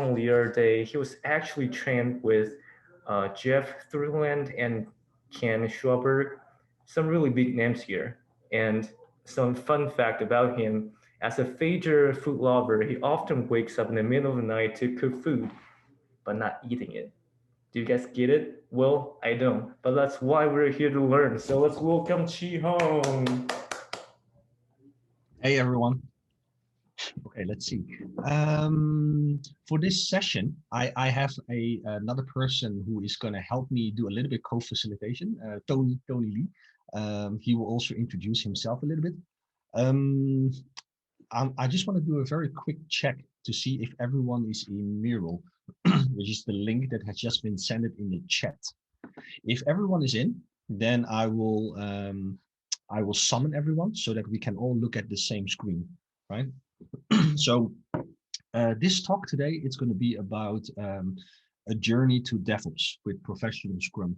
Chihong the other day. He was actually trained with Jeff Thurland and Ken Schwaberg, some really big names here. And some fun fact about him, as a major food lover, he often wakes up in the middle of the night to cook food, but not eating it. Do you guys get it? Well, I don't, but that's why we're here to learn. So let's welcome Chee Hong. Hey everyone. Okay, let's see. For this session, I have another person who is going to help me do a little bit co-facilitation, Tony Lee. He will also introduce himself a little bit. I just want to do a very quick check to see if everyone is in Mural, which is the link that has just been sent in the chat. If everyone is in, then I will summon everyone so that we can all look at the same screen, right? So this talk today, it's going to be about a journey to DevOps with professional Scrum.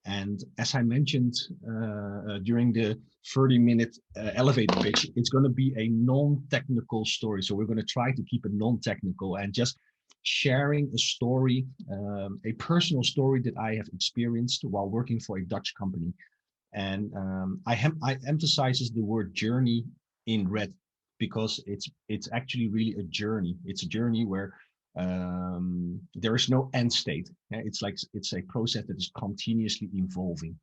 And as I mentioned during the 30-minute elevator pitch, it's going to be a non-technical story. So we're going to try to keep it non-technical and just sharing a story, a personal story that I have experienced while working for a Dutch company. And I emphasizes the word journey in red because it's actually really a journey. It's a journey where there is no end state. It's a process that is continuously evolving.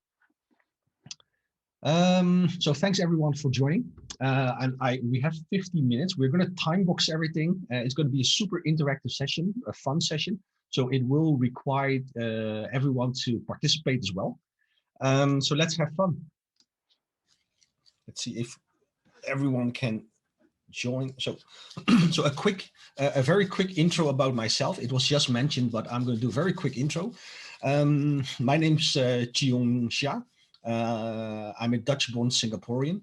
So thanks everyone for joining. And we have 50 minutes. We're going to time box everything. It's going to be a super interactive session, a fun session. So it will require everyone to participate as well. So let's have fun. Let's see if everyone can join. So, so a very quick intro about myself. It was just mentioned, but I'm going to do a very quick intro. My name's Hsia. I'm a Dutch-born Singaporean.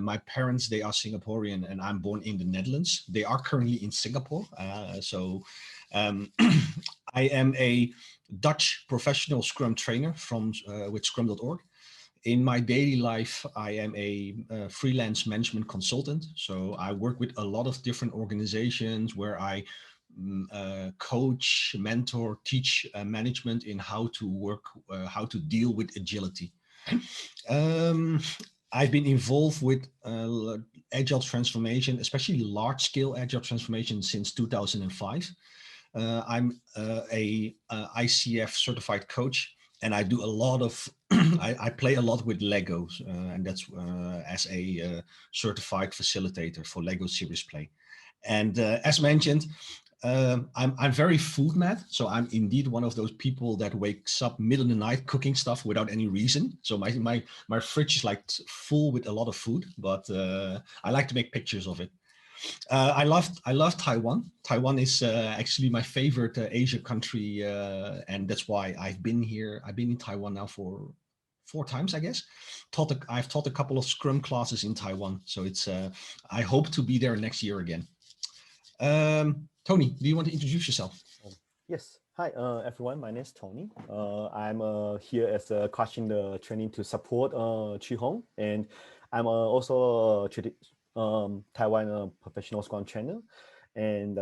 My parents, they are Singaporean, and I'm born in the Netherlands. They are currently in Singapore. I am a Dutch professional Scrum trainer from with Scrum.org. In my daily life, I am a freelance management consultant. So I work with a lot of different organizations where I coach, mentor, teach management in how to work, how to deal with agility. I've been involved with Agile transformation, especially large-scale Agile transformation since 2005. I'm a ICF certified coach, and I do a lot of, I play a lot with Legos, and that's as a certified facilitator for Lego Series Play. And as mentioned, I'm very food mad, so I'm indeed one of those people that wakes up middle of the night cooking stuff without any reason. So my fridge is like full with a lot of food, but I like to make pictures of it. I love Taiwan. Taiwan is actually my favorite Asia country, and that's why I've been here. I've been in Taiwan now for 4 times, I guess. I've taught a couple of Scrum classes in Taiwan, so it's. I hope to be there next year again. Tony, do you want to introduce yourself? Yes. Hi, everyone. My name is Tony. I'm here as coaching the training to support Chee Hong, and I'm also a Taiwan professional Scrum trainer, and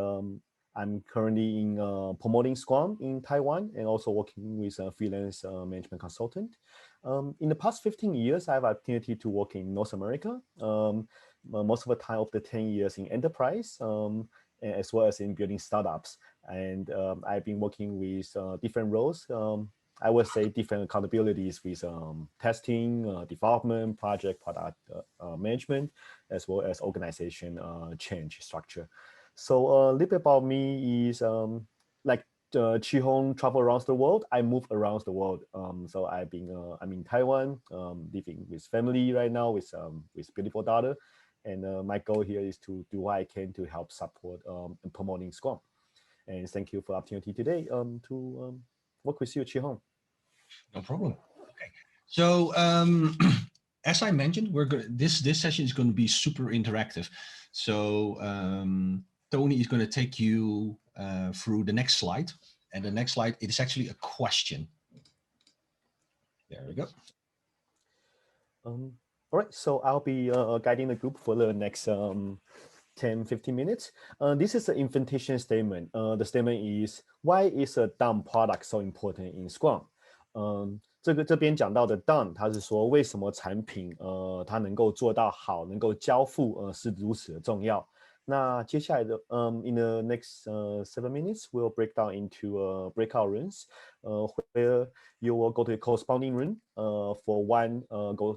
I'm currently in promoting Scrum in Taiwan and also working with a freelance management consultant. In the past 15 years, I have opportunity to work in North America. Most of the time of the 10 years in enterprise, as well as in building startups. And I've been working with different roles. I would say different accountabilities with testing, development, project, product management, as well as organization change structure. So a little bit about me is like Chee Hong travel around the world. I move around the world. So I'm in Taiwan, living with family right now with beautiful daughter. And my goal here is to do what I can to help support and promoting Scrum. And thank you for the opportunity today to work with you, Chee Hong. No problem. Okay. So as I mentioned, this session is going to be super interactive. So Tony is going to take you through the next slide, and the next slide, it is actually a question. There we go. All right, so I'll be guiding the group for the next 10-15 minutes. This is an invitation statement. The statement is, why is a done product so important in Scrum? 这边讲到的 done， 它是说为什么产品它能够做到好，能够交付是如此的重要。那接下来的in the next 7 minutes, we'll break down into breakout rooms, where you will go to a corresponding room. For one,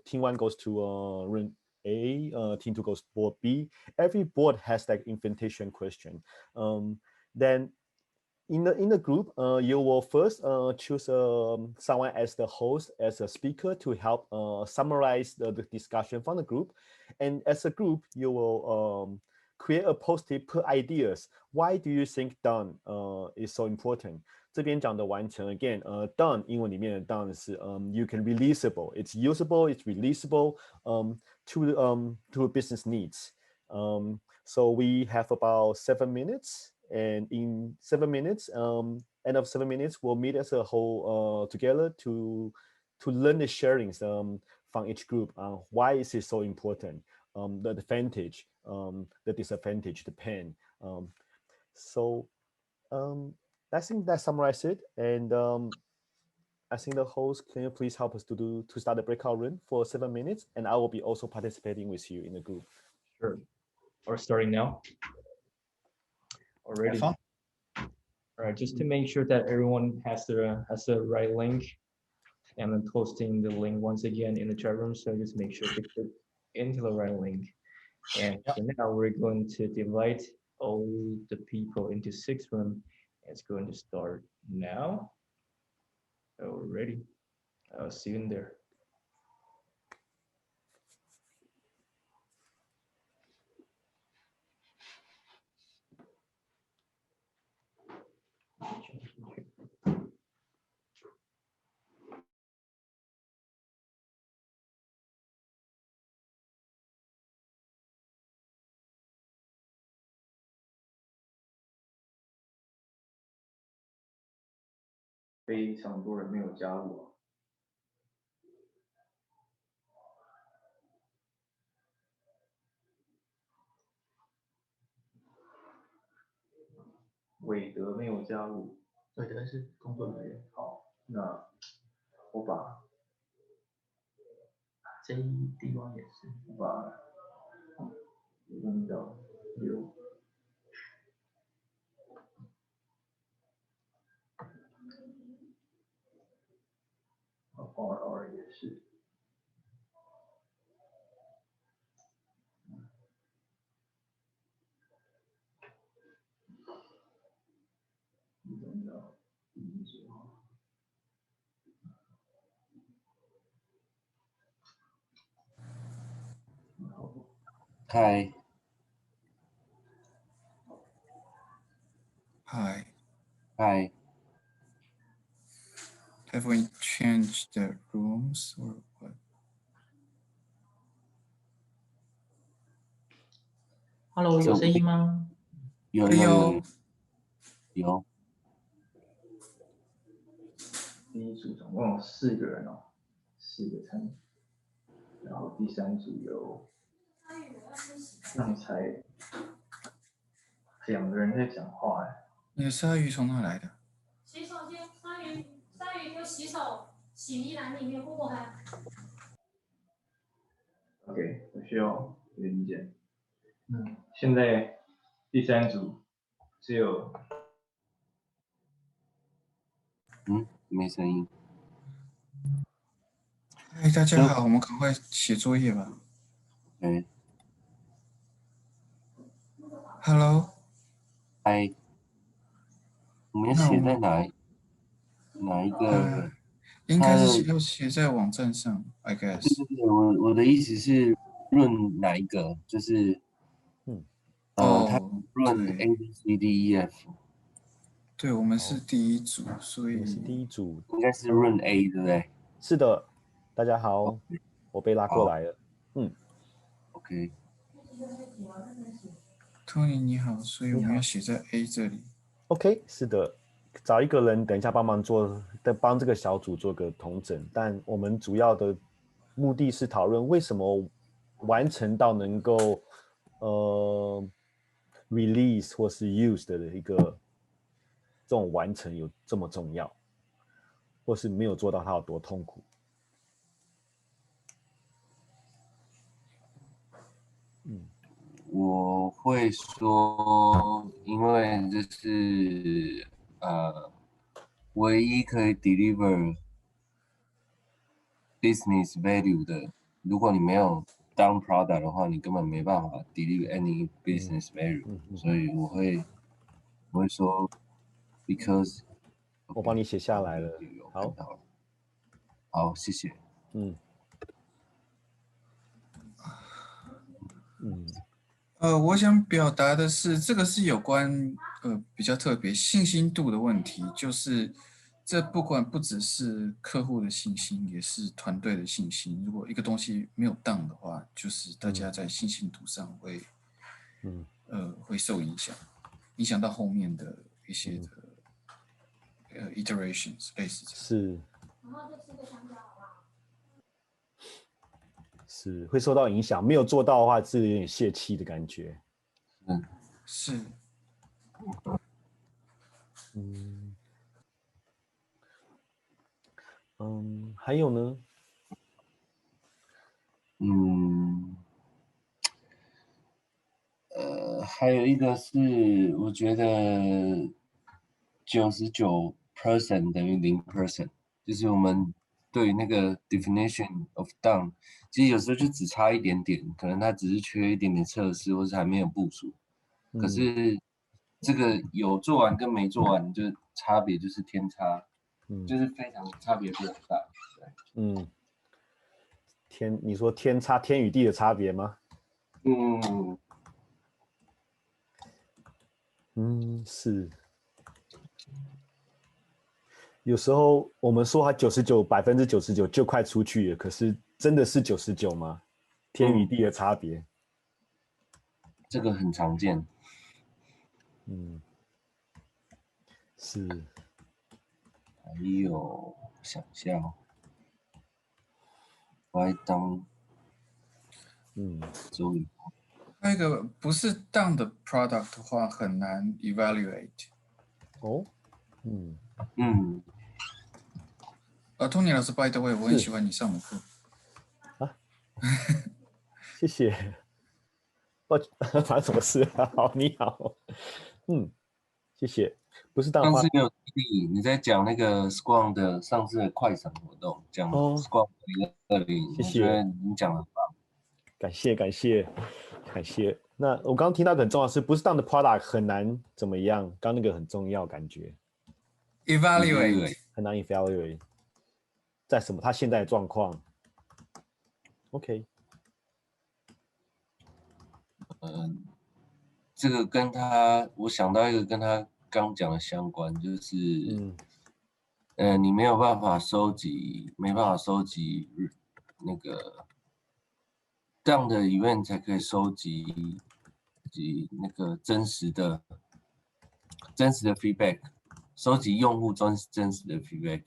team one goes to room A, team two goes to board B. Every board has that invitation question. Then in the group, you will first choose someone as the host, as a speaker to help summarize the discussion from the group. And as a group, you will create a post-it, put ideas. Why do you think done is so important? 这边讲的完成 again, done 英文里面的 done 是you can releasable, it's usable, it's releasable to business needs. So we have about 7 minutes, and in 7 minutes, end of 7 minutes, we'll meet as a whole together to learn the sharings from each group. Why is it so important? The advantage, the disadvantage, the pain. I think that summarizes it. And I think the host, can you please help us to start the breakout room for 7 minutes? And I will be also participating with you in the group. Sure. We're starting now. Already. All right, just to make sure that everyone has the right link, I'm posting the link once again in the chat room. So just make sure to click into the right link. And so now we're going to divide all the people into 6 rooms. It's going to start now. So we're ready. I'll see you in there.非常多人没有加入啊。韦德没有加入，韦德是工作人员。好，那我把这一地方也是，我把扔掉6。R 也是。扔掉1组哈。Hi. Hi. Hi. Have we changed the rooms or what? Hello， 有声音吗？有。第一组总共有4个人哦，4个参与，然后第3组有刚才2个人在讲话哎。你的鲨鱼从哪来的？洗手间，鲨鱼就洗手洗衣篮里面过海。OK， 我需要你的意见。现在第3组只有。没声音。嗨，大家好，我们赶快写作业吧。Hello。嗨。我们写在哪一个？应该是要写在网站上 ，I guess。对，我的意思是润哪一个？就是它润 A B C D E F。对，我们是第一组，所以是第一组，应该是润 A， 对不对？是的，大家好，我被拉过来了。OK。Tony 你好，所以我们要写在 A 这里。OK， 是的，找一个人等一下帮这个小组做个统整，但我们主要的目的是讨论为什么完成到能够 release 或是 use 的一个这种完成有这么重要，或是没有做到它有多痛苦？我会说，因为这是唯一可以 deliver business value 的。如果你没有当 product 的话，你根本没办法 deliver any business value。所以我会说 because 我帮你写下来了。好，好，谢谢。我想表达的是，这个是有关比较特别信心度的问题，就是这不只是客户的信心，也是团队的信心。如果一个东西没有当的话，就是大家在信心度上会会受影响，影响到后面的一些的iterations 类似这样。是。然后这是个香蕉，好不好？是会受到影响，没有做到的话是有点泄气的感觉。是。还有呢？还有一个是，我觉得99% 等于0%，就是我们对于那个 definition of done， 其实有时候就只差一点点，可能它只是缺一点点测试，或是还没有部署。可是这个有做完跟没做完，就差别就是天差，就是非常差别非常大。你说天与地的差别吗？是。有时候我们说它99%就快出去了，可是真的是99吗？天与地的差别。这个很常见。是。还有想象，我还当周瑜。还有一个不是当的 product 的话，很难 evaluate。Tony 老师 ，by the way， 我很喜欢你上的课。谢谢。发生什么事啊？好，你好。谢谢。不是当上次有你在讲那个 Scrum 的上次的快闪活动，讲 Scrum 2020，谢谢。我觉得你讲得很棒。感谢。那我刚刚听到很重要的是，不是当的 product 很难怎么样？刚那个很重要，感觉 evaluate 很难 evaluate 在什么？他现在的状况。OK。这个跟我想到一个跟他刚讲的相关，就是你没办法收集那个这样的 event 才可以收集那个真实的 feedback， 收集用户真实的 feedback。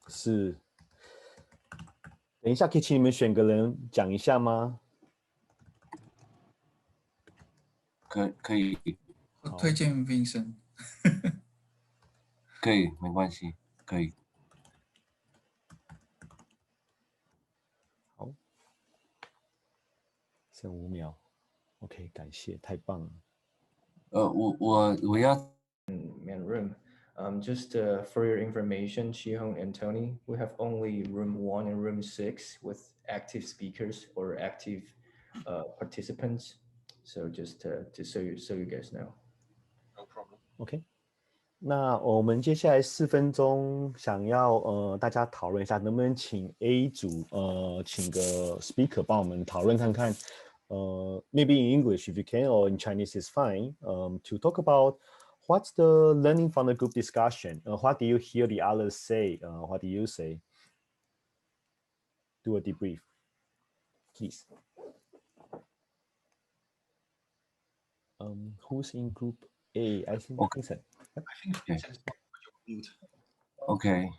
是。等一下，可以请你们选个人讲一下吗？可以。我推荐 Vincent。可以，没关系，可以。好，剩5秒。OK， 感谢，太棒了。我要Man room. Just for your information, Chee-Hong and Tony, we have only room 1 and room 6 with active speakers or active participants. So just so you guys know. No problem. OK。那我们接下来4分钟，想要大家讨论一下，能不能请 A 组请个 speaker 帮我们讨论看看，maybe in English if you can or in Chinese is fine. To talk about what's the learning from the group discussion. What do you hear the others say? What do you say? Do a debrief, please. Who's in group A? I think Vincent. Okay.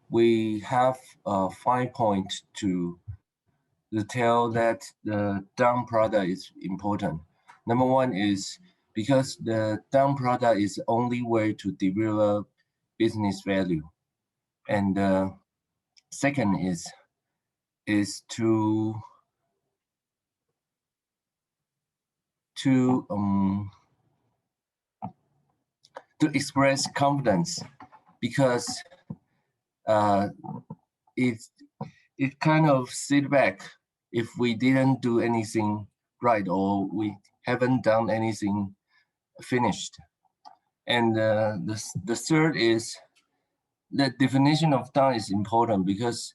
We have 5 points to tell that the done product is important. Number 1 is because the done product is the only way to develop business value. And second is to express confidence, because it kind of sit back if we didn't do anything right or we haven't done anything finished. And the third is the definition of done is important, because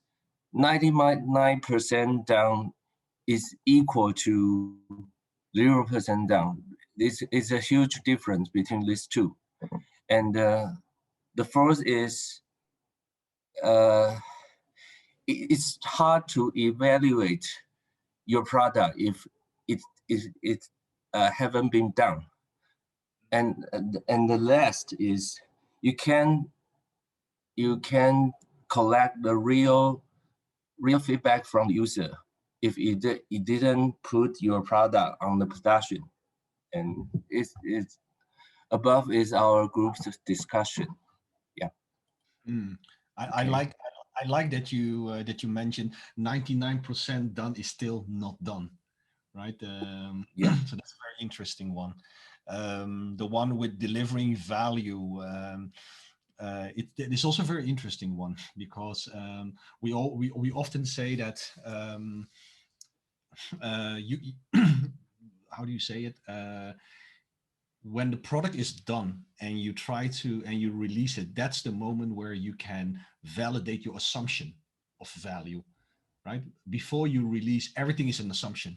99% down is equal to 0% down. This is a huge difference between these two. And the fourth is it's hard to evaluate your product if it haven't been done. And the last is you can collect the real feedback from the user if it didn't put your product on the production. And it's above is our group's discussion. Yeah. I like that you mentioned 99% done is still not done, right? Yeah. So that's a very interesting one. The one with delivering value. It is also a very interesting one, because we often say that you how do you say it? When the product is done and you you release it, that's the moment where you can validate your assumption of value, right? Before you release, everything is an assumption.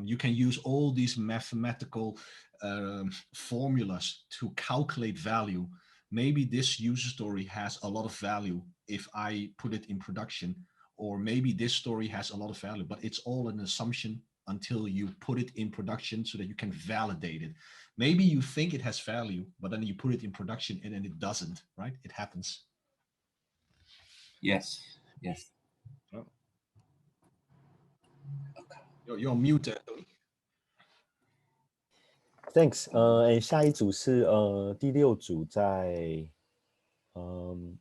You can use all these mathematical formulas to calculate value. Maybe this user story has a lot of value if I put it in production, or maybe this story has a lot of value, but it's all an assumption until you put it in production so that you can validate it. Maybe you think it has value, but then you put it in production and then it doesn't, right? It happens. Yes, yes. Oh. You're on mute, Tony. Thanks。下一组是第6组在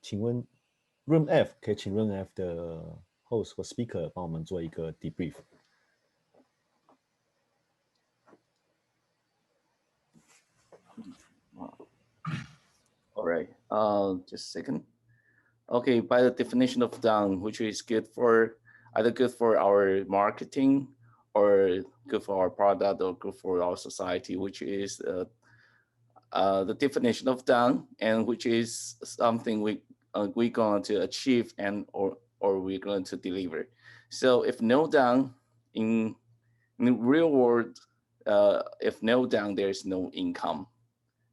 请问 Room F 可以请 Room F 的 host 或 speaker 帮我们做一个 debrief。All right, just a second. Okay, by the definition of done, which is either good for our marketing or good for our product or good for our society, which is the definition of done, and which is something we're going to achieve and or we're going to deliver. So if no done in the real world, if no done, there's no income.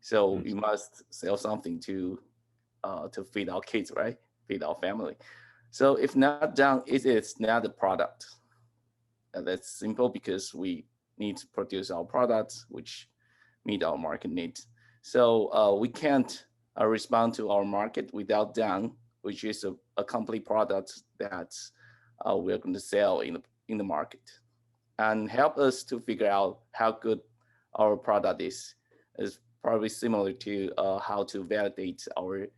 So we must sell something to feed our kids, right? Feed our family. So if not done, it is not a product. That's simple, because we need to produce our products which meet our market needs. So we can't respond to our market without done, which is a complete product that we're going to sell in the market, and help us to figure out how good our product is probably similar to how to validate our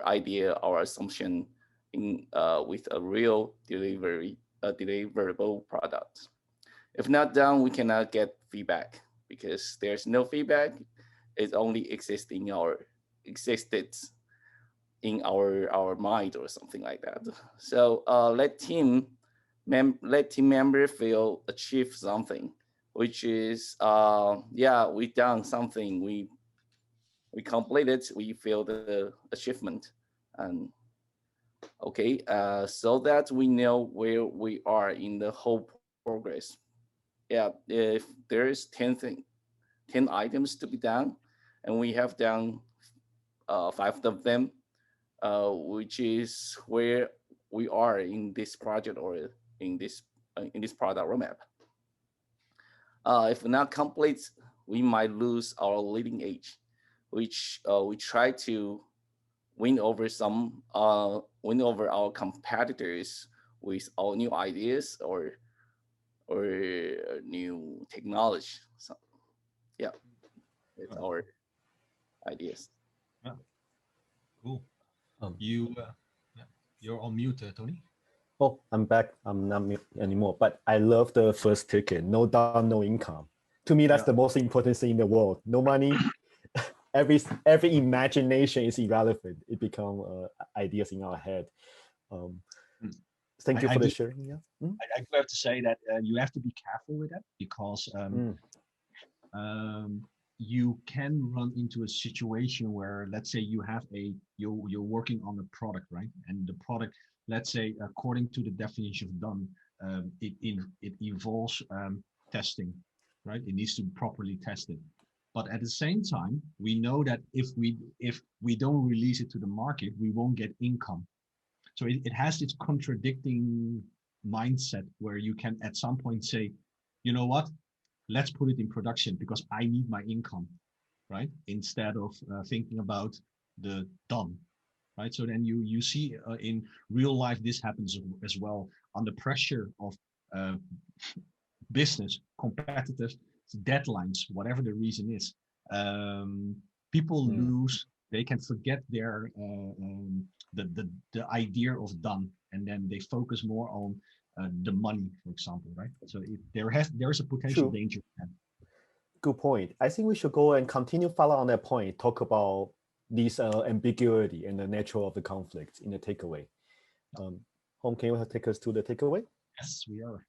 idea, our assumption with a real deliverable product. If not done, we cannot get feedback, because there's no feedback. It only existed in our mind or something like that. So let team member feel achieve something, which is we done something, we completed, we feel the achievement, and okay, so that we know where we are in the whole progress. Yeah, if there is 10 items to be done, and we have done 5 of them, which is where we are in this project or in this product roadmap. If not complete, we might lose our leading edge, which we try to win over our competitors with our new ideas or new technology. So, yeah. with our ideas. Yeah. Cool. Um, You're on mute, Tony. Oh, I'm back. I'm not mute anymore. But I love the first ticket. No down, no income. To me, that's the most important thing in the world. No money. every imagination is irrelevant. It becomes ideas in our head. Thank you for the sharing. Yeah. I do have to say that you have to be careful with that because you can run into a situation where, let's say, you're working on a product, right? And the product, let's say, according to the definition of done, it involves testing, right? It needs to be properly tested. But at the same time, we know that if we don't release it to the market, we won't get income. So it has this contradicting mindset where you can at some point say, you know what, let's put it in production because I need my income, right? Instead of thinking about the done, right? So then you see in real life, this happens as well under pressure of business, competitive deadlines, whatever the reason is. People lose, they can forget their the idea of done, and then they focus more on the money, for example, right? So there is a potential danger. Good point. I think we should go and continue follow on that point, talk about this ambiguity and the nature of the conflict in the takeaway. Home, can you take us to the takeaway? Yes, we are.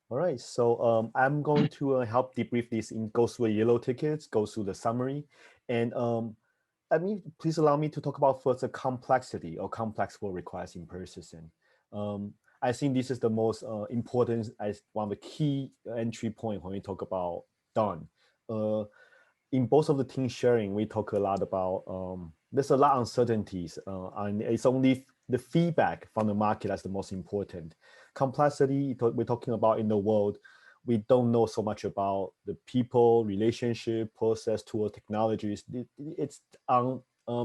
All right, so I'm going to help debrief this in go through the yellow tickets, go through the summary, and please allow me to talk about first the complexity or complex work requires in persistent. I think this is the most important as one of the key entry point when we talk about done. In both of the team sharing, we talk a lot about there's a lot of uncertainties, and it's only the feedback from the market that's the most important. Complexity we're talking about in the world, we don't know so much about the people, relationship, process, tool, technologies. It's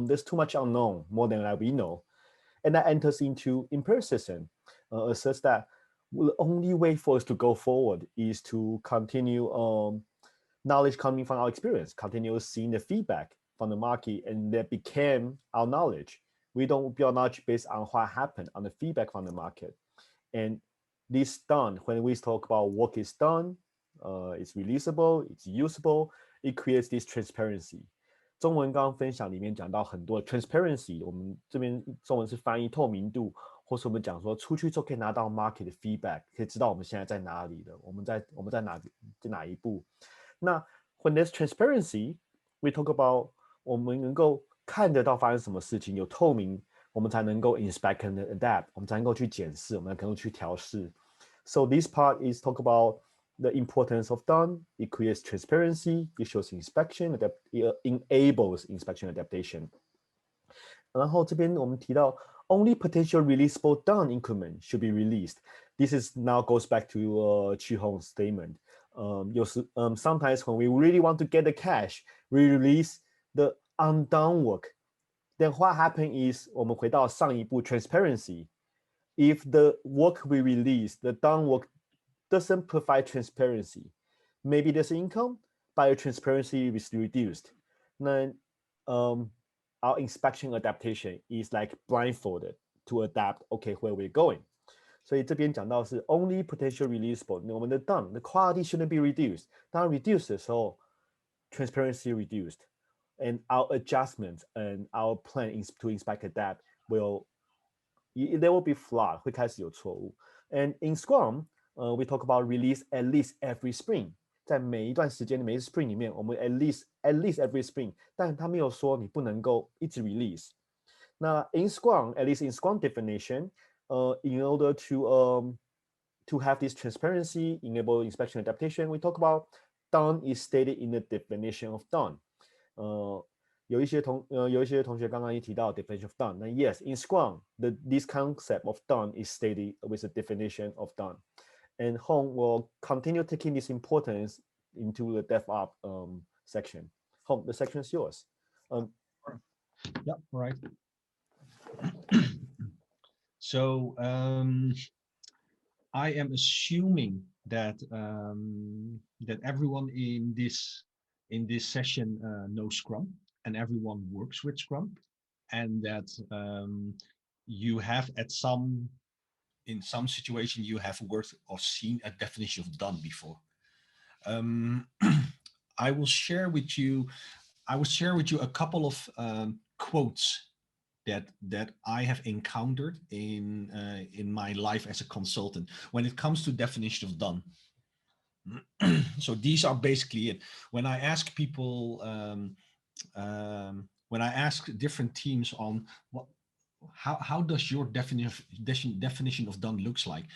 there's too much unknown, more than we know, and that enters into impersistent. Asserts that the only way for us to go forward is to continue knowledge coming from our experience, continue seeing the feedback from the market, and that became our knowledge. We don't build knowledge based on what happened, on the feedback from the market. And this done, when we talk about work is done, it's releasable, it's usable, it creates this transparency. 中文刚刚分享里面讲到很多 transparency， 我们这边中文是翻译透明度，或是我们讲说出去之后可以拿到 market 的 feedback， 可以知道我们现在在哪里的，我们在哪一步。那 when there's transparency, we talk about 我们能够看得到发生什么事情，有透明，我们才能够 inspect and adapt， 我们才能够去检视，我们才能够去调试。So this part is talk about the importance of done. It creates transparency. It shows inspection. It enables inspection adaptation. 然后这边我们提到 only potential releasable done increment should be released. This is now goes back to Chee Hong's statement. Sometimes when we really want to get the cash, we release the undone work. Then what happens is 我们回到上一步 transparency. If the work we release, the done work doesn't provide transparency, maybe there's income, but the transparency is reduced. Then our inspection adaptation is like blindfolded to adapt, okay, where we're going. 所以这边讲到是 only potential releasable， 我们的 done, the quality shouldn't be reduced. 当 reduced 的时候 transparency reduced, and our adjustments and our plan to inspect adapt there will be flawed, 会开始有错误。And in Scrum, we talk about release at least every sprint. 在每一段时间的每一 sprint 里面，我们 at least every sprint， 但他没有说你不能够一直 release。那 in Scrum, at least in Scrum definition, in order to have this transparency, enable inspection adaptation, we talk about done is stated in the definition of done. 有一些同学刚刚也提到 definition of done. Now, yes, in Scrum, this concept of done is stated with the definition of done. And Hong will continue taking this importance into the DevOps section. Hong, the section is yours. Yeah, right. So I am assuming that that everyone in in this session know Scrum and everyone works with Scrum, and that you have in some situation you have worked or seen a definition of done before. I will share with you a couple of quotes that I have encountered in my life as a consultant when it comes to definition of done. So these are basically it. When I ask people, when I ask different teams on how does your definition of done looks like,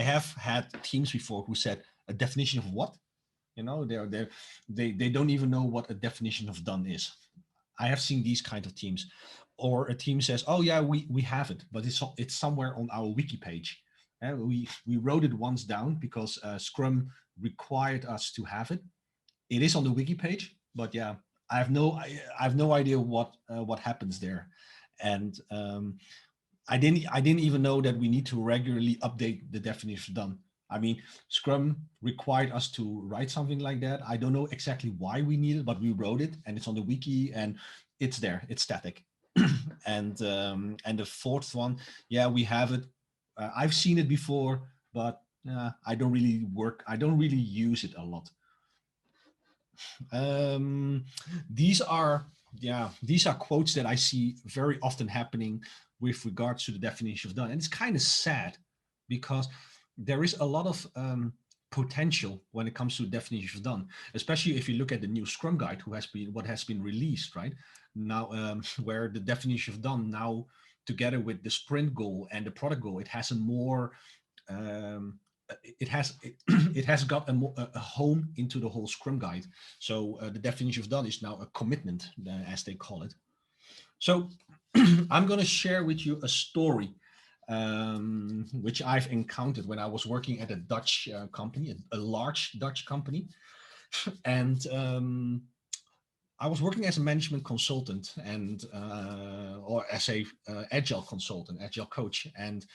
I have had teams before who said a definition of what? You know, they don't even know what a definition of done is. I have seen these kind of teams, or a team says, "Oh yeah, we have it, but it's somewhere on our wiki page." We wrote it once down because Scrum required us to have it. It is on the wiki page, but yeah, I have no idea what happens there, and I didn't even know that we need to regularly update the definition of done. I mean, Scrum required us to write something like that. I don't know exactly why we need it, but we wrote it, and it's on the wiki, and it's there. It's static. And the fourth one, yeah, we have it. I've seen it before, but I don't really use it a lot. These are quotes that I see very often happening with regards to the definition of done, and it's kind of sad because there is a lot of potential when it comes to definition of done, especially if you look at the new Scrum Guide, what has been released right now, where the definition of done now, together with the sprint goal and the product goal, it has a more it has got a home into the whole Scrum Guide. So the definition of done is now a commitment, as they call it. So I'm going to share with you a story which I've encountered when I was working at a Dutch company, a large Dutch company. And I was working as a management consultant and or as a Agile consultant, Agile coach. And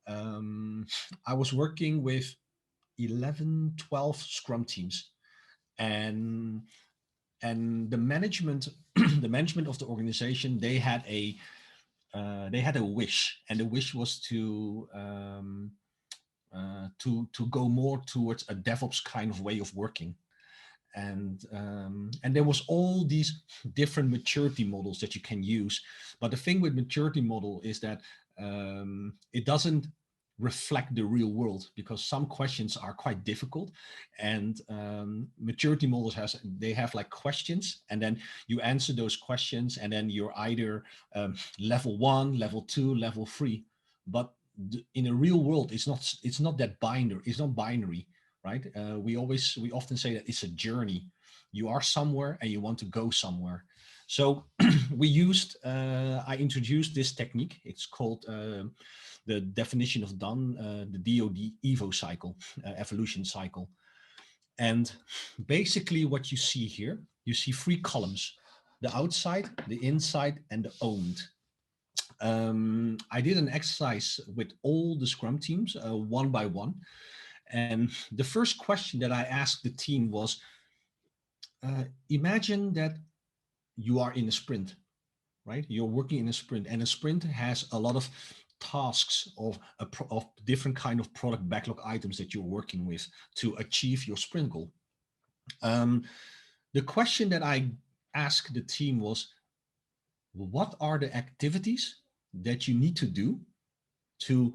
I was working with 11, 12 Scrum teams. And the management of the organization, they had a wish, and the wish was to go more towards a DevOps kind of way of working, and there was all these different maturity models that you can use. But the thing with maturity model is that it doesn't reflect the real world, because some questions are quite difficult, and maturity models have like questions, and then you answer those questions, and then you're either level 1, level 2, level 3. But in a real world, it's not that binary. It's not binary, right? We often say that it's a journey. You are somewhere and you want to go somewhere. So I introduced this technique. It's called the definition of done, the DoD EVO cycle, evolution cycle. And basically what you see here, you see 3 columns: the outside, the inside, and the owned. I did an exercise with all the Scrum teams, one by one. And the first question that I asked the team was, imagine that you are in a sprint, right? You're working in a sprint, and a sprint has a lot of tasks of different kind of product backlog items that you're working with to achieve your sprint goal. The question that I asked the team was, what are the activities that you need to do to,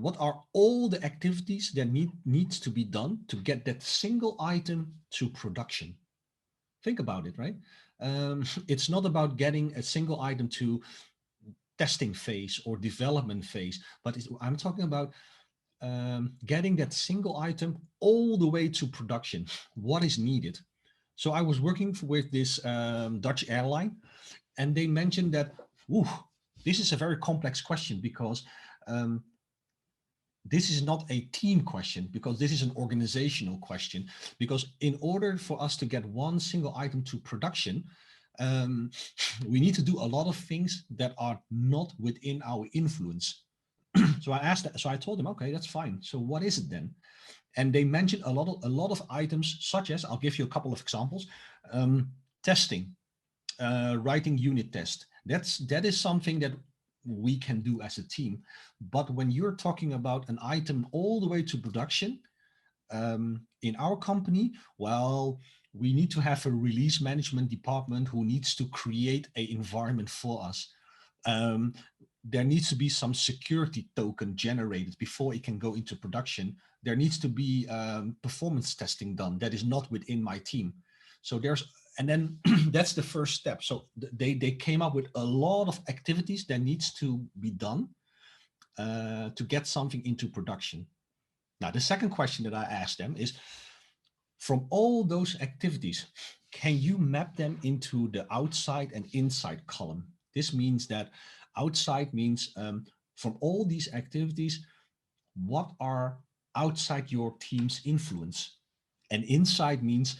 what are all the activities that needs to be done to get that single item to production? Think about it, right? It's not about getting a single item to testing phase or development phase, but I'm talking about getting that single item all the way to production. What is needed? So I was working with this Dutch airline, and they mentioned that, this is a very complex question, because this is not a team question, because this is an organizational question. Because in order for us to get one single item to production, we need to do a lot of things that are not within our influence. So I told them, okay, that's fine. So what is it then? And they mentioned a lot of items, such as, I'll give you a couple of examples, testing, writing unit test. That is something that we can do as a team. But when you're talking about an item all the way to production, in our company, well, we need to have a release management department who needs to create an environment for us. There needs to be some security token generated before it can go into production. There needs to be performance testing done that is not within my team. So and then that's the first step. So they came up with a lot of activities that needs to be done to get something into production. Now, the second question that I asked them is, from all those activities, can you map them into the outside and inside column? This means that outside means from all these activities, what are outside your team's influence? And inside means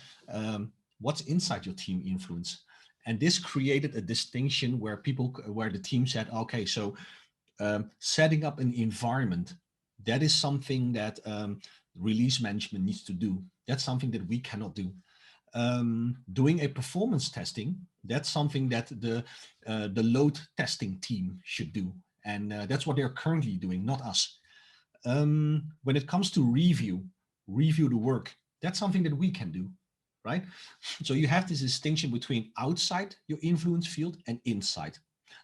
what's inside your team influence? And this created a distinction where the team said, okay, so setting up an environment, that is something that release management needs to do. That's something that we cannot do. Doing a performance testing, that's something that the load testing team should do. And that's what they're currently doing, not us. When it comes to review the work, that's something that we can do, right? So you have this distinction between outside your influence field and inside.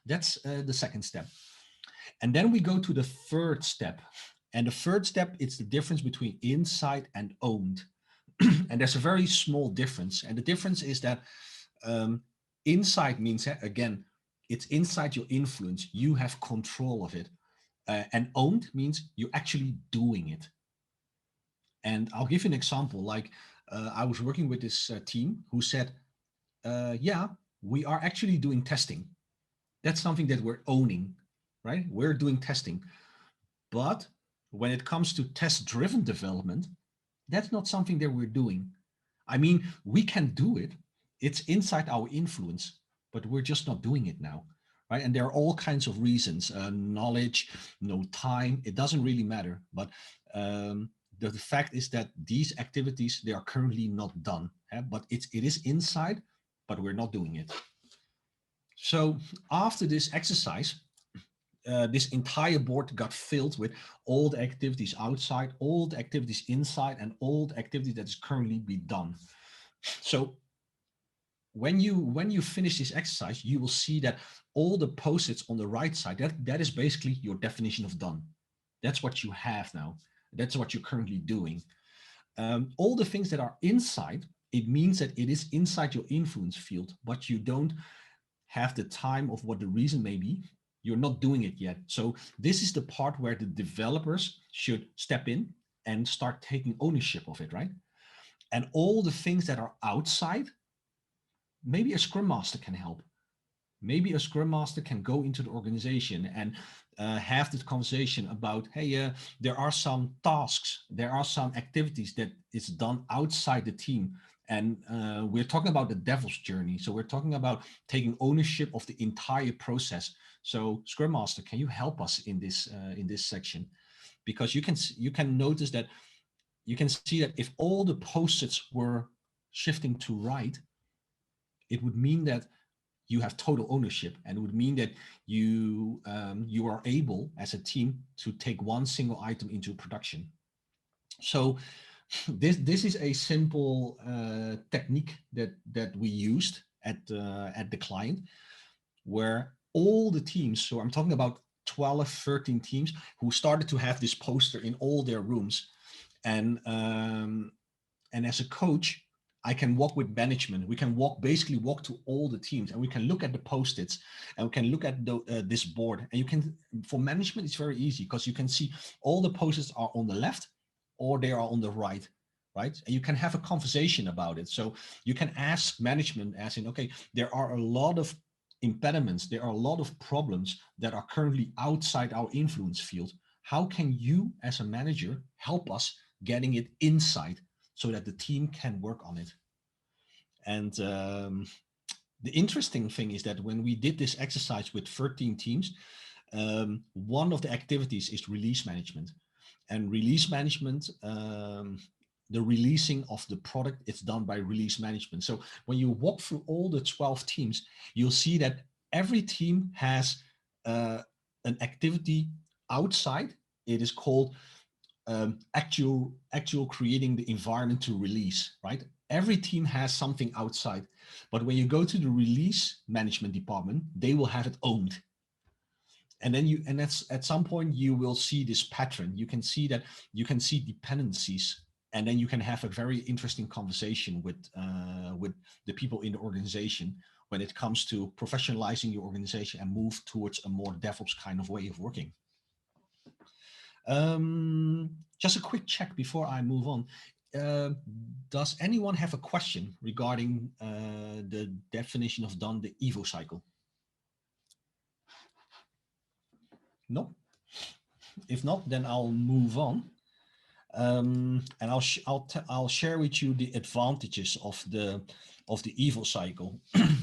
That's the second step. And then we go to the third step. And the third step, it's the difference between inside and owned. And there's a very small difference. And the difference is that inside means, again, it's inside your influence. You have control of it. And owned means you're actually doing it. And I'll give you an example. Like I was working with this team who said, yeah, we are actually doing testing. That's something that we're owning, right? We're doing testing. But when it comes to test-driven development, that's not something that we're doing. I mean, we can do it. It's inside our influence, but we're just not doing it now, right? And there are all kinds of reasons, knowledge, no time, it doesn't really matter. But the fact is that these activities, they are currently not done, but it is inside, but we're not doing it. So after this exercise, this entire board got filled with all the activities outside, all the activities inside, and all the activities that is currently being done. So when you finish this exercise, you will see that all the post-its on the right side, that is basically your definition of done. That's what you have now. That's what you're currently doing. All the things that are inside, it means that it is inside your influence field, but you don't have the time of what the reason may be. You're not doing it yet. So this is the part where the developers should step in and start taking ownership of it, right? And all the things that are outside, maybe a Scrum Master can help. Maybe a Scrum Master can go into the organization and have this conversation about, hey, there are some tasks, there are some activities that is done outside the team. And we're talking about the DevOps journey. So we're talking about taking ownership of the entire process. So Scrum Master, can you help us in this section? Because you can notice that you can see that if all the post-its were shifting to right, it would mean that you have total ownership, and it would mean that you are able as a team to take one single item into production. So this is a simple technique that we used at the client, where all the teams, so I'm talking about 12, 13 teams who started to have this poster in all their rooms. And as a coach, I can walk with management. We can basically walk to all the teams, and we can look at the post-its, and we can look at this board. And for management, it's very easy because you can see all the post-its are on the left or they are on the right, right? And you can have a conversation about it. So you can ask management, as in, okay, there are a lot of impediments, there are a lot of problems that are currently outside our influence field. How can you as a manager help us getting it inside so that the team can work on it? And the interesting thing is that when we did this exercise with 13 teams, one of the activities is release management. And release management, the releasing of the product, it's done by release management. So when you walk through all the 12 teams, you'll see that every team has an activity outside. It is called actual creating the environment to release, right? Every team has something outside, but when you go to the release management department, they will have it owned. And then that's at some point you will see this pattern. You can see that you can see dependencies, and then you can have a very interesting conversation with the people in the organization when it comes to professionalizing your organization and move towards a more DevOps kind of way of working. Just a quick check before I move on. Does anyone have a question regarding the definition of done, the Evo cycle? No? If not, then I'll move on. And I'll share with you the advantages of the Evo cycle.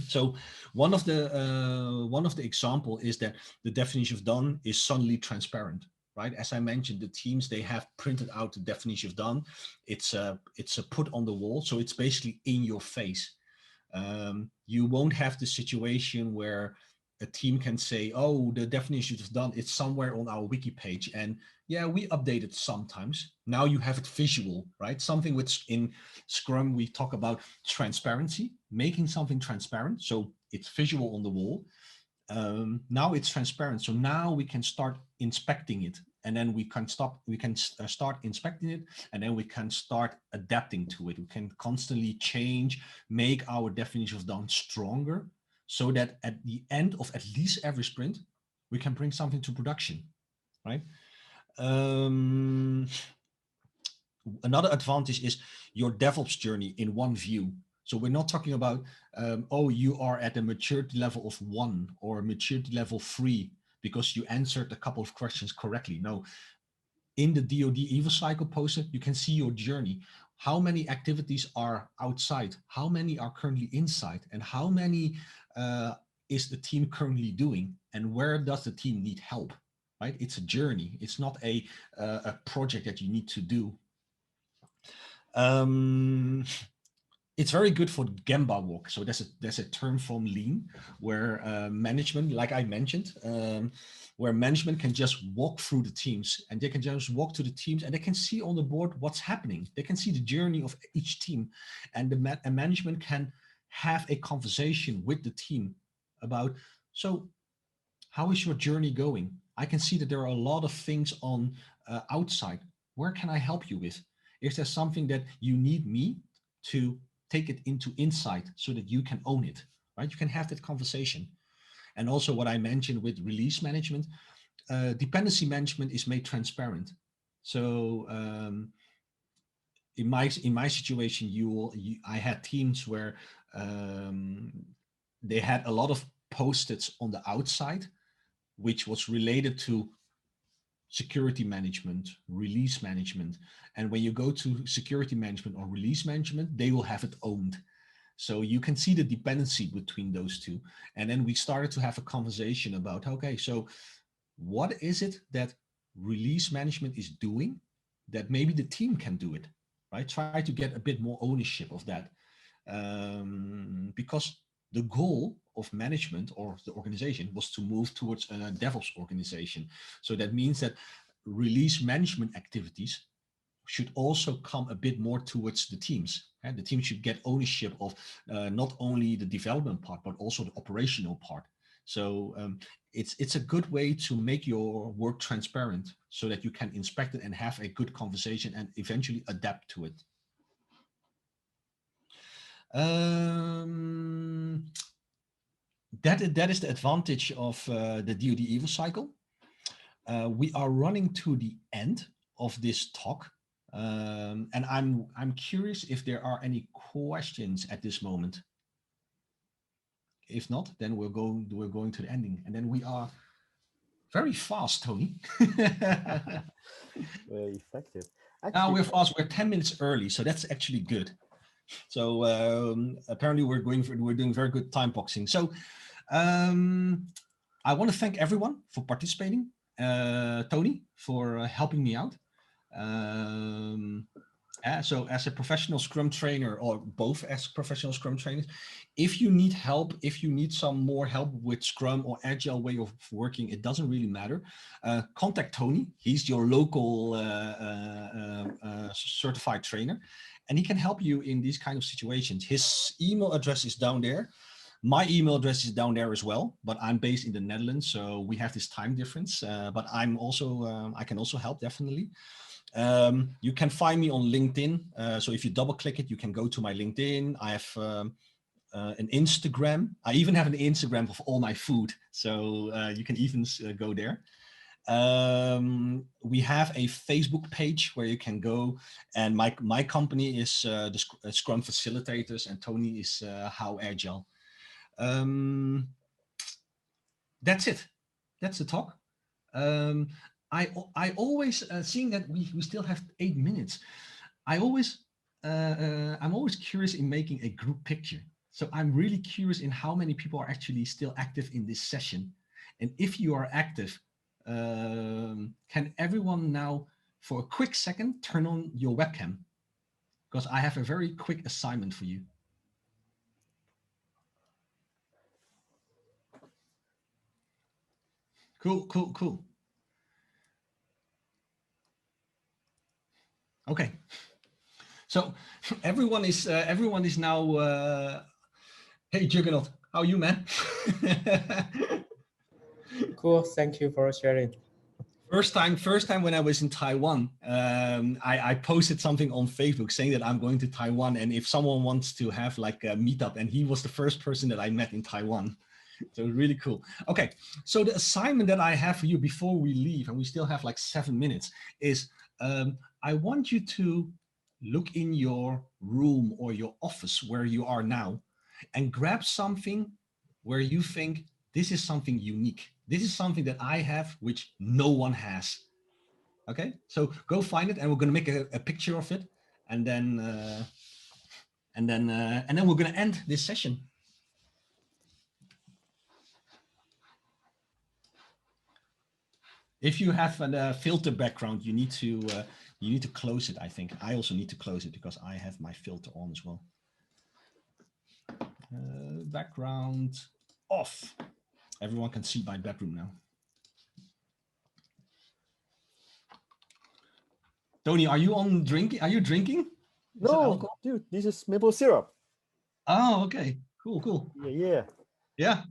So one of the example is that the definition of done is suddenly transparent, right? As I mentioned, the teams, they have printed out the definition of done. It's a put on the wall, so it's basically in your face. You won't have the situation where a team can say, oh, the definition of done, it's somewhere on our wiki page. And yeah, we update it sometimes. Now you have it visual, right? Something which in Scrum, we talk about transparency, making something transparent. So it's visual on the wall. Now it's transparent. So now we can start inspecting it, and then we can start inspecting it, and then we can start adapting to it. We can constantly change, make our definition of done stronger, so that at the end of at least every sprint, we can bring something to production, right? Another advantage is your DevOps journey in one view. So we're not talking about, oh, you are at a maturity level of 1 or maturity level 3 because you answered a couple of questions correctly. No, in the DoD Evo cycle poster, you can see your journey. How many activities are outside? How many are currently inside? And how many is the team currently doing? And where does the team need help? Right? It's a journey. It's not a project that you need to do. It's very good for Gemba walk. So there's a term from Lean where management, like I mentioned, where management can just walk through the teams, and they can just walk to the teams and they can see on the board what's happening. They can see the journey of each team, and the management can have a conversation with the team about, so how is your journey going? I can see that there are a lot of things on outside. Where can I help you with? Is there something that you need me to take it into inside so that you can own it, right? You can have that conversation. And also what I mentioned with release management, dependency management is made transparent. So in my situation, I had teams where they had a lot of post-its on the outside, which was related to security management, release management. And when you go to security management or release management, they will have it owned. So you can see the dependency between those two. And then we started to have a conversation about, okay, so what is it that release management is doing that maybe the team can do it, right? Try to get a bit more ownership of that. Because the goal of management or the organization was to move towards a DevOps organization. So that means that release management activities should also come a bit more towards the teams. And the team should get ownership of not only the development part, but also the operational part. So it's a good way to make your work transparent so that you can inspect it and have a good conversation and eventually adapt to it. That is the advantage of the DoD Evo cycle. We are running to the end of this talk, and I'm curious if there are any questions at this moment. If not, then we're going to the ending, and then we are very fast, Tony. Very effective. Actually, now we're fast. We're 10 minutes early, so that's actually good. So apparently we're doing very good time boxing. So I want to thank everyone for participating. Tony, for helping me out. So as a professional Scrum trainer, or both as professional Scrum trainers, if you need help, if you need some more help with Scrum or Agile way of working, it doesn't really matter. Contact Tony. He's your local certified trainer, and he can help you in these kind of situations. His email address is down there. My email address is down there as well, but I'm based in the Netherlands, so we have this time difference. But I'm also, I can also help, definitely. You can find me on LinkedIn. So if you double click it, you can go to my LinkedIn. I have an Instagram. I even have an Instagram of all my food. So you can even go there. We have a Facebook page where you can go, and my company is the Scrum Facilitators, and Tony is How Agile. That's it. That's the talk. I always, seeing that we still have 8 minutes, I'm always curious in making a group picture. So I'm really curious in how many people are actually still active in this session. And if you are active, can everyone now, for a quick second, turn on your webcam? Because I have a very quick assignment for you. Cool, cool, cool. Okay. So everyone is now. Hey, Juggernaut, how are you, man? Cool. Thank you for sharing. First time when I was in Taiwan, I posted something on Facebook saying that I'm going to Taiwan, and if someone wants to have like a meetup, and he was the first person that I met in Taiwan. So really cool. Okay, so the assignment that I have for you before we leave, and we still have like 7 minutes, is I want you to look in your room or your office where you are now and grab something where you think this is something unique. This is something that I have, which no one has. Okay, so go find it, and we're going to make a picture of it, and then we're going to end this session. If you have a filter background, you need to close it. I think I also need to close it because I have my filter on as well. Background off. Everyone can see my bedroom now. Tony, are you on drinking? Are you drinking? No, dude, this is maple syrup. Oh, okay. Cool, cool. Yeah. Yeah.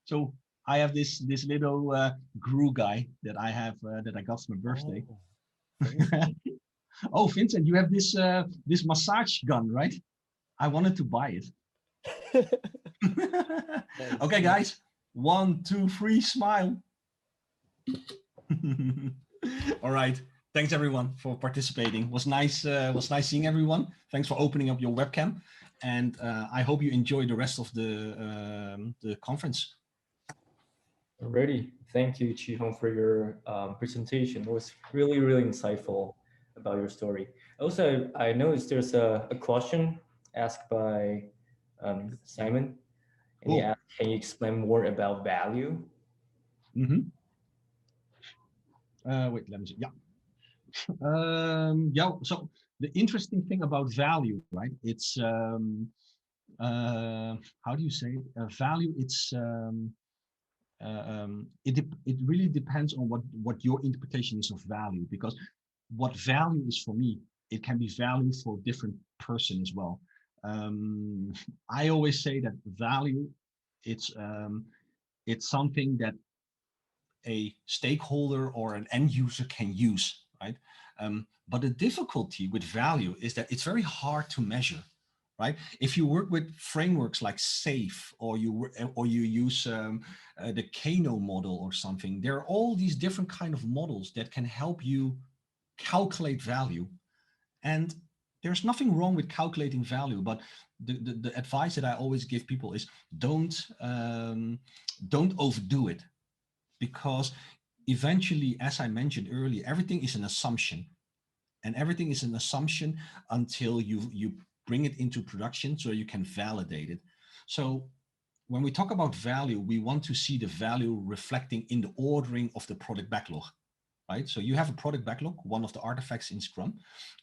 So I have this little Gru guy that I have that I got for my birthday. Oh, Vincent, you have this this massage gun, right? I wanted to buy it. Okay, guys. 1, 2, 3, smile. All right. Thanks everyone for participating. Was nice seeing everyone. Thanks for opening up your webcam, and I hope you enjoy the rest of the conference. Alrighty. Thank you, Chee Hong, for your presentation. It was really, really insightful about your story. Also, I noticed there's a question asked by Simon, and he asked, can you explain more about value? Mm-hmm. Wait, let me see. Yeah. Yeah. So the interesting thing about value, right? It's how do you say it? Value? It's it really depends on what your interpretation is of value, because what value is for me, it can be value for a different person as well. I always say that value, it's something that a stakeholder or an end user can use, right? But the difficulty with value is that it's very hard to measure, right? If you work with frameworks like SAFe, or you use the Kano model or something, there are all these different kind of models that can help you calculate value. And there's nothing wrong with calculating value, but the advice that I always give people is don't overdo it, because eventually, as I mentioned earlier, everything is an assumption, and everything is an assumption until you bring it into production so you can validate it. So when we talk about value, we want to see the value reflecting in the ordering of the product backlog, right? So you have a product backlog, one of the artifacts in Scrum,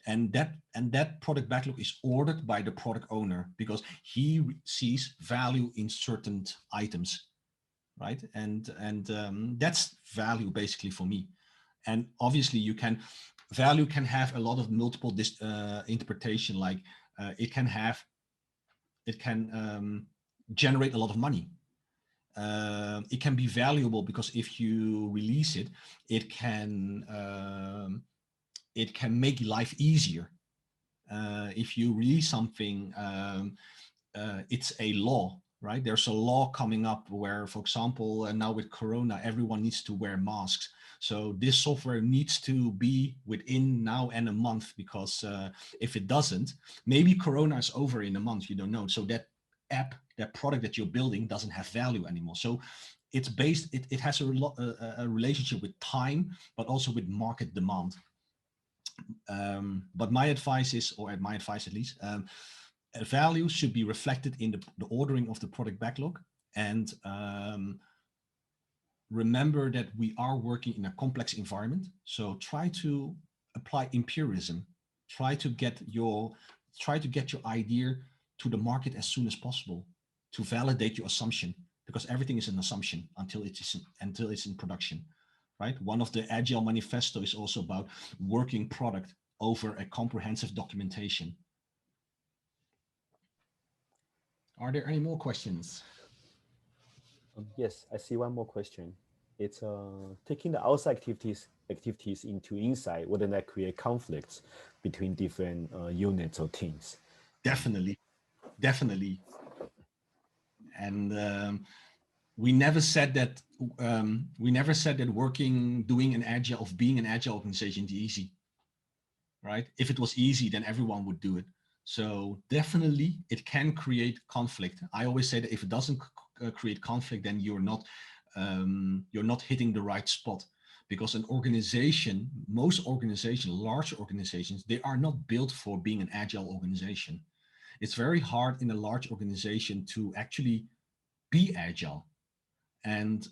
and that product backlog is ordered by the product owner because he sees value in certain items, right? And that's value basically for me. And obviously value can have a lot of multiple interpretation, like it can generate a lot of money. It can be valuable because if you release it, it can make life easier. If you release something, it's a law, right? There's a law coming up where, for example, now with Corona, everyone needs to wear masks. So this software needs to be within now and a month, because if it doesn't, maybe Corona is over in a month, you don't know. So that app, that product that you're building doesn't have value anymore. So it's based, it has a relationship with time, but also with market demand. But my advice is, or my advice at least, value should be reflected in the ordering of the product backlog. And remember that we are working in a complex environment. So try to apply empiricism. Try to get your idea to the market as soon as possible to validate your assumption, because everything is an assumption until it's in production, right? One of the Agile manifesto is also about working product over a comprehensive documentation. Are there any more questions? Yes, I see one more question. It's taking the outside activities into inside, wouldn't that create conflicts between different units or teams? Definitely. And we never said that being an agile organization is easy, right? If it was easy, then everyone would do it. So definitely it can create conflict. I always say that if it doesn't create conflict, then you're not hitting the right spot, because an organization, most organizations, large organizations, they are not built for being an agile organization. It's very hard in a large organization to actually be agile. And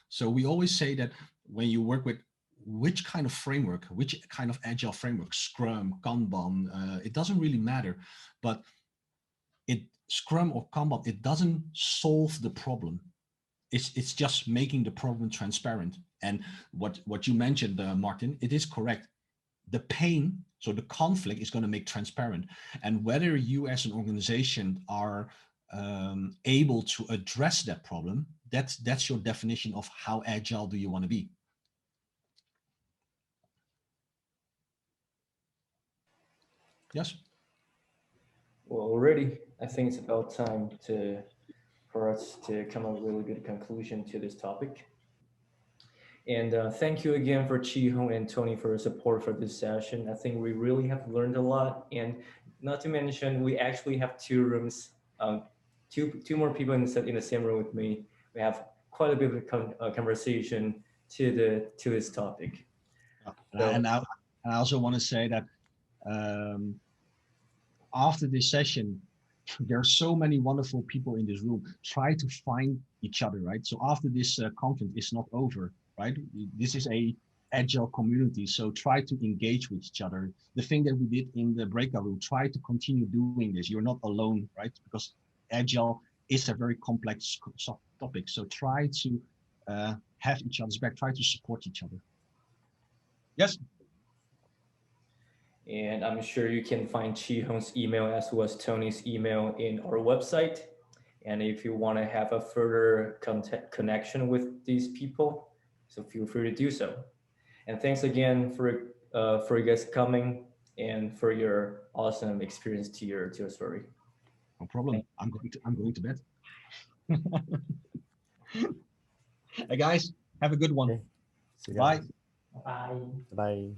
so we always say that when you work with which kind of framework, which kind of agile framework, Scrum, Kanban, it doesn't really matter, but Scrum or Kanban, it doesn't solve the problem. It's just making the problem transparent. And what you mentioned, Martin, it is correct. The pain, so the conflict, is going to make transparent. And whether you as an organization are able to address that problem, that's your definition of how agile do you want to be. Yes. Well, already, I think it's about time for us to come up with a really good conclusion to this topic. And thank you again for Chee and Tony for your support for this session. I think we really have learned a lot, and not to mention, we actually have two rooms, two more people in the same room with me. We have quite a bit of conversation to this topic. And I also want to say that after this session, there are so many wonderful people in this room. Try to find each other, right? So after this content is not over, right? This is a agile community, so try to engage with each other. The thing that we did in the breakout room, try to continue doing this. You're not alone, right? Because agile is a very complex topic. So try to have each other's back, try to support each other. Yes. And I'm sure you can find Chee-Hung's email as well as Tony's email in our website. And if you want to have a further connection with these people, so feel free to do so. And thanks again for you guys coming and for your awesome experience to your story. No problem. I'm going to bed. Hey guys, have a good one. Okay. Bye. Bye. Bye.